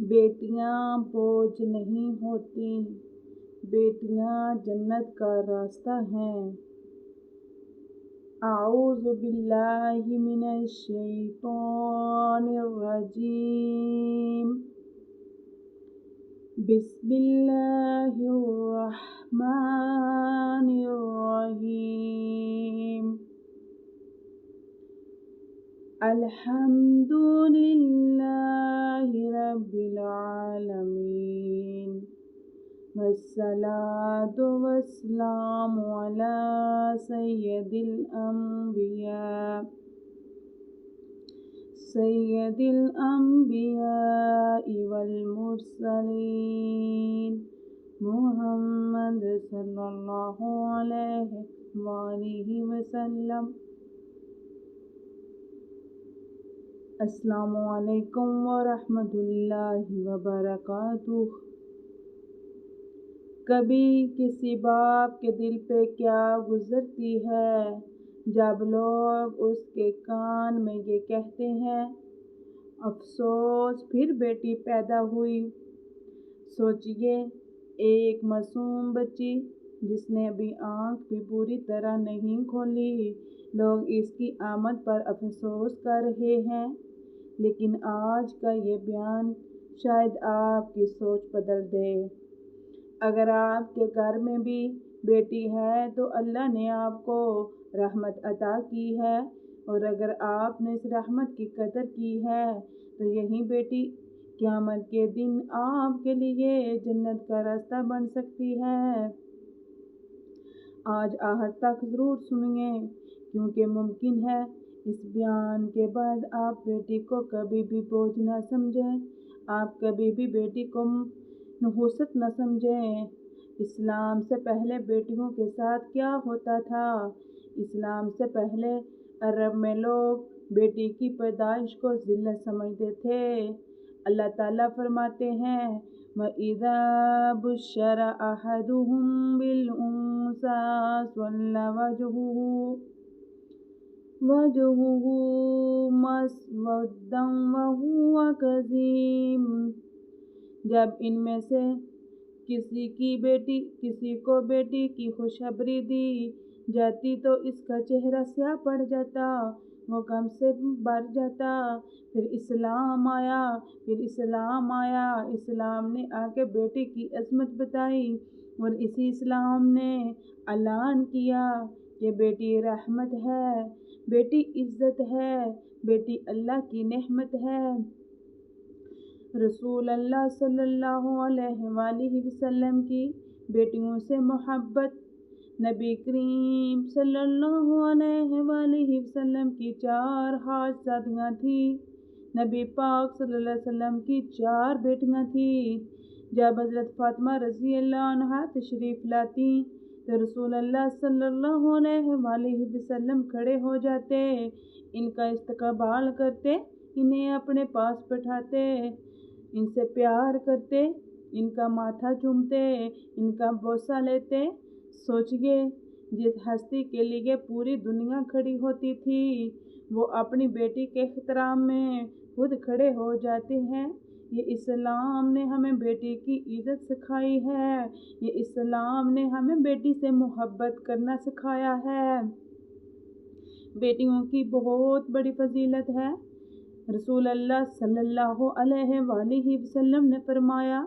بیٹیاں بوجھ نہیں ہوتی، بیٹیاں جنت کا راستہ ہیں۔ اعوذ باللہ من الشیطان الرجیم۔ بسم اللہ الرحمن الرحیم۔ الحمد للہ رب العالمین، والصلاة والسلام علی سید الانبیاء والمرسلین، محمد صلی اللہ علیہ وآلہ وسلم۔ السلام علیکم ورحمۃ اللہ وبرکاتہ۔ کبھی کسی باپ کے دل پہ کیا گزرتی ہے جب لوگ اس کے کان میں یہ کہتے ہیں، افسوس پھر بیٹی پیدا ہوئی۔ سوچئے، ایک معصوم بچی جس نے ابھی آنکھ بھی پوری طرح نہیں کھولی، لوگ اس کی آمد پر افسوس کر رہے ہیں۔ لیکن آج کا یہ بیان شاید آپ کی سوچ بدل دے۔ اگر آپ کے گھر میں بھی بیٹی ہے تو اللہ نے آپ کو رحمت عطا کی ہے، اور اگر آپ نے اس رحمت کی قدر کی ہے تو یہی بیٹی قیامت کے دن آپ کے لیے جنت کا راستہ بن سکتی ہے۔ آج آخر تک ضرور سنیے، کیونکہ ممکن ہے اس بیان کے بعد آپ بیٹی کو کبھی بھی بوجھ نہ سمجھیں، آپ کبھی بھی بیٹی کو نحوست نہ سمجھیں۔ اسلام سے پہلے بیٹیوں کے ساتھ کیا ہوتا تھا؟ اسلام سے پہلے عرب میں لوگ بیٹی کی پیدائش کو ذلت سمجھتے تھے۔ اللہ تعالیٰ فرماتے ہیں، وَإِذَا بُشِّرَ أَحَدُهُم بِالْأُنثىٰ ظَلَّ وَجْهُهُ مُسْوَدًّا وَهُوَ كَظِيمٌ۔ جب ان میں سے کسی کو بیٹی کی خوشخبری دی جاتی تو اس کا چہرہ سیاہ پڑ جاتا، وہ غم سے بھر جاتا۔ پھر اسلام آیا، اسلام نے آ کے بیٹی کی عظمت بتائی، اور اسی اسلام نے اعلان کیا کہ بیٹی رحمت ہے، بیٹی عزت ہے، بیٹی اللہ کی نعمت ہے۔ رسول اللہ صلی اللہ علیہ وآلہ وسلم کی بیٹیوں سے محبت۔ نبی کریم صلی اللہ علیہ وآلہ وسلم کی 4 حاجزادیاں تھیں۔ نبی پاک صلی اللہ علیہ وسلم کی 4 بیٹیاں تھیں۔ جب حضرت فاطمہ رضی اللہ عنہا تشریف لاتی تو رسول اللہ صلی اللہ علیہ وآلہ وسلم کھڑے ہو جاتے، ان کا استقبال کرتے، انہیں اپنے پاس بٹھاتے، ان سے پیار کرتے، ان کا ماتھا چومتے، ان کا بوسہ لیتے۔ سوچئے، جس ہستی کے لیے پوری دنیا کھڑی ہوتی تھی، وہ اپنی بیٹی کے احترام میں خود کھڑے ہو جاتے ہیں۔ یہ اسلام نے ہمیں بیٹی کی عزت سکھائی ہے، یہ اسلام نے ہمیں بیٹی سے محبت کرنا سکھایا ہے۔ بیٹیوں کی بہت بڑی فضیلت ہے۔ رسول اللہ صلی اللہ علیہ وآلہ وسلم نے فرمایا،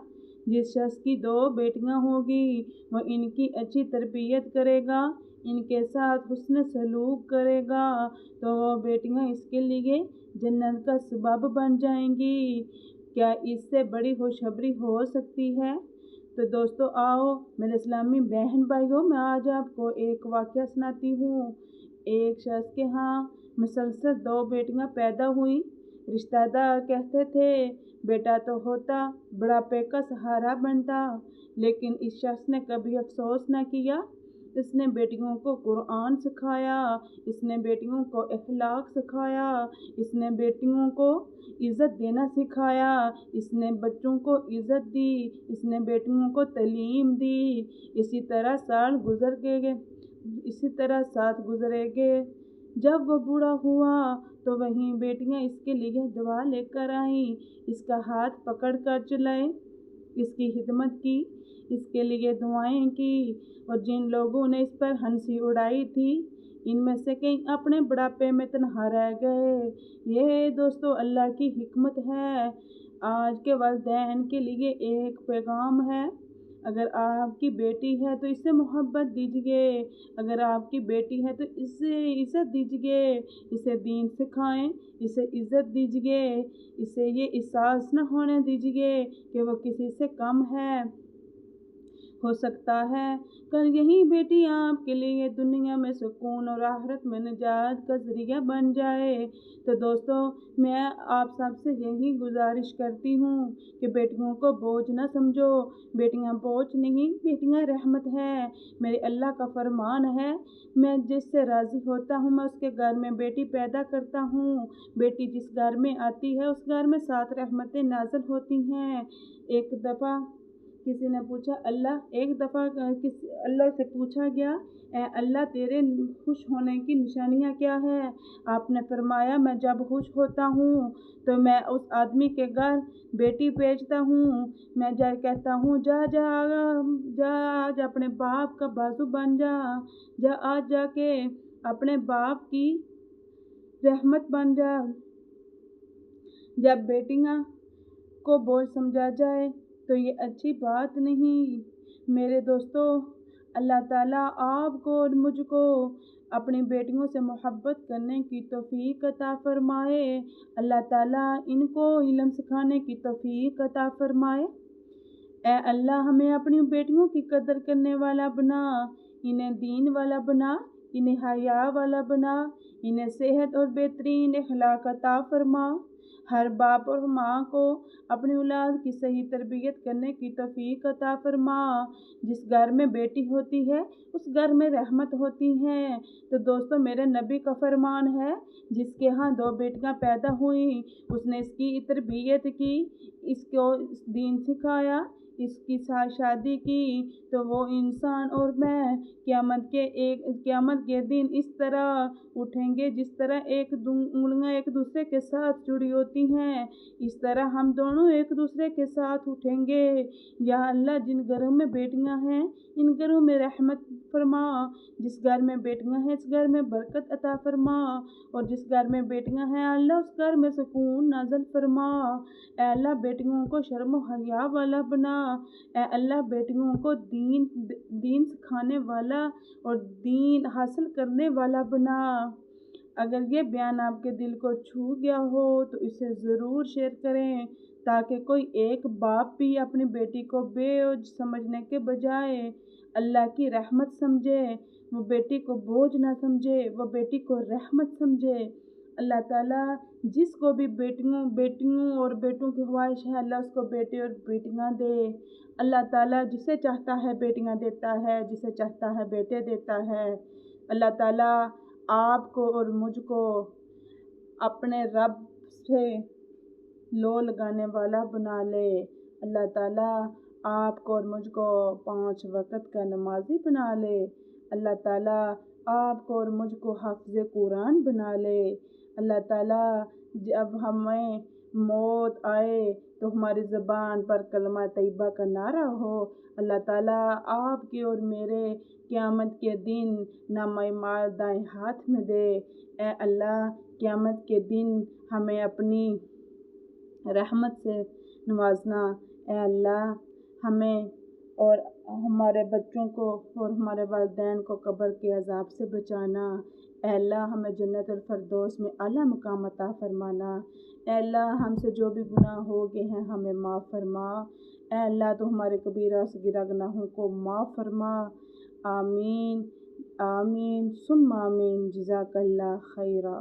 جس شخص کی 2 بیٹیاں ہوگی وہ ان کی اچھی تربیت کرے گا، ان کے ساتھ حسن سلوک کرے گا تو وہ بیٹیاں اس کے لیے جنت کا سبب بن جائیں گی۔ کیا اس سے بڑی خوشخبری ہو سکتی ہے؟ تو دوستو، آؤ میرے اسلامی بہن بھائیوں، میں آج آپ کو ایک واقعہ سناتی ہوں۔ ایک شخص کے ہاں مسلسل 2 بیٹیاں پیدا ہوئیں۔ رشتہ دار کہتے تھے بیٹا تو ہوتا، بڑھاپے کا سہارا بنتا، لیکن اس شخص نے کبھی افسوس نہ کیا۔ اس نے بیٹیوں کو قرآن سکھایا، اس نے بیٹیوں کو اخلاق سکھایا، اس نے بیٹیوں کو عزت دینا سکھایا، اس نے بچوں کو عزت دی، اس نے بیٹیوں کو تعلیم دی۔ اسی طرح ساتھ گزرے گے۔ جب وہ بوڑھا ہوا तो वहीं बेटियां इसके लिए दवा लेकर आईं, इसका हाथ पकड़ कर चलाए, इसकी खिदमत की, इसके लिए दुआएं की। और जिन लोगों ने इस पर हंसी उड़ाई थी, इनमें से कई अपने बुढ़ापे में तन्हा रह गए। ये दोस्तों अल्लाह की हिकमत है। आज के वालिदैन के लिए एक पैगाम है, अगर आपकी बेटी है तो इससे मोहब्बत दीजिए, अगर आपकी बेटी है तो इससे इज़्ज़त दीजिए, इसे दीन सिखाएं, इसे इज़्ज़त दीजिए, इसे ये एहसास न होने दीजिए कि वो किसी से कम है। हो सकता है कल यही बेटी आपके लिए दुनिया में सुकून और आखिरत में निजात का ज़रिया बन जाए। तो दोस्तों मैं आप सबसे यही गुजारिश करती हूँ कि बेटियों को बोझ न समझो। बेटियाँ बोझ नहीं, बेटियाँ रहमत है। मेरे अल्लाह का फरमान है, मैं जिससे राज़ी होता हूँ मैं उसके घर में बेटी पैदा करता हूँ। बेटी जिस घर में आती है उस घर में 7 रहमतें नाज़िल होती हैं। एक दफ़ा किसी ने पूछा अल्लाह से पूछा गया, ए अल्लाह तेरे खुश होने की निशानियाँ क्या है? आपने फरमाया, मैं जब खुश होता हूँ तो मैं उस आदमी के घर बेटी भेजता हूँ। मैं जब कहता हूँ जा जा जा आज अपने बाप का बाजू बन जा, जा आज जाके अपने बाप की रहमत बन जा। जब बेटियाँ को बोझ समझा जाए तो ये अच्छी बात नहीं। मेरे दोस्तों अल्लाह ताला आपको और मुझको अपनी बेटियों से मोहब्बत करने की तौफीक अता फरमाए। अल्लाह ताला इनको इल्म सिखाने की तौफीक अता फरमाए। ए अल्लाह हमें अपनी बेटियों की कदर करने वाला बना, इन्हें दीन वाला बना, इन्हें हया वाला बना, इन्हें सेहत और बेहतरीन अखलाक अता फरमा। हर बाप और माँ को अपनी औलाद की सही तरबियत करने की तौफीक अता फरमा। जिस घर में बेटी होती है उस घर में रहमत होती हैं। तो दोस्तों मेरे नबी का फरमान है, जिसके यहाँ 2 बेटियाँ पैदा हुई उसने इसकी तरबियत की, इसको दीन सिखाया, इसकी शादी की, तो वो इंसान और मैं क़यामत के दिन इस तरह उठेंगे जिस तरह उंगलियां एक दूसरे के साथ जुड़ी होती हैं, इस तरह हम दोनों एक दूसरे के साथ उठेंगे। या अल्लाह जिन घरों में बेटियां हैं इन घरों में रहमत फरमा, जिस घर में बेटियां हैं इस घर में बरकत अता फरमा, और जिस घर में बेटियां हैं अल्लाह उस घर में सुकून नाज़िल फरमा। ऐ अल्लाह बेटियों को शर्म व हया वाला बना, ऐ अल्लाह बेटियों को दीन सिखाने वाला और दीन हासिल करने वाला बना। अगर ये बयान आपके दिल को छू गया हो तो इसे ज़रूर शेयर करें, ताकि कोई एक बाप भी अपनी बेटी को बेओज समझने के बजाय अल्लाह की रहमत समझे, वो बेटी को बोझ ना समझे, वो बेटी को रहमत समझे। अल्लाह ताला जिसको भी बेटियों और बेटों की ख्वाहिश है अल्लाह उसको बेटे और बेटियां दे। अल्लाह ताला जिसे चाहता है बेटियां देता है, जिसे चाहता है बेटे देता है। अल्लाह ताला आपको और मुझको अपने रब से लो लगाने वाला बना ले। अल्लाह ताला आपको और मुझको 5 वक़्त का नमाजी बना ले। अल्लाह ताला आपको और मुझको हाफ़िज़ कुरान बना ले। अल्लाह ताला जब हमें मौत आए तो हमारी ज़बान पर कलमा तैयबा का नारा हो। अल्लाह ताला आपके और मेरे क़यामत के दिन नाम-ए-माल दाएं हाथ में दे। ए अल्लाह क़यामत के दिन हमें अपनी रहमत से नवाजना। ए अल्लाह हमें और हमारे बच्चों को और हमारे वालिदैन को कब्र के अज़ाब से बचाना। ए अल्लाह हमें जन्नतुल फ़िरदौस में आला मुक़ाम अता फ़रमाना। ए अल्लाह हमसे जो भी गुनाह हो गए हैं हमें माफ़ फ़रमा। ए अल्लाह तो हमारे कबीरा सगीरा गुनाहों को माफ़ फ़रमा। आमीन आमीन सुम्मा आमीन। जज़ाकल्लाह खैरा।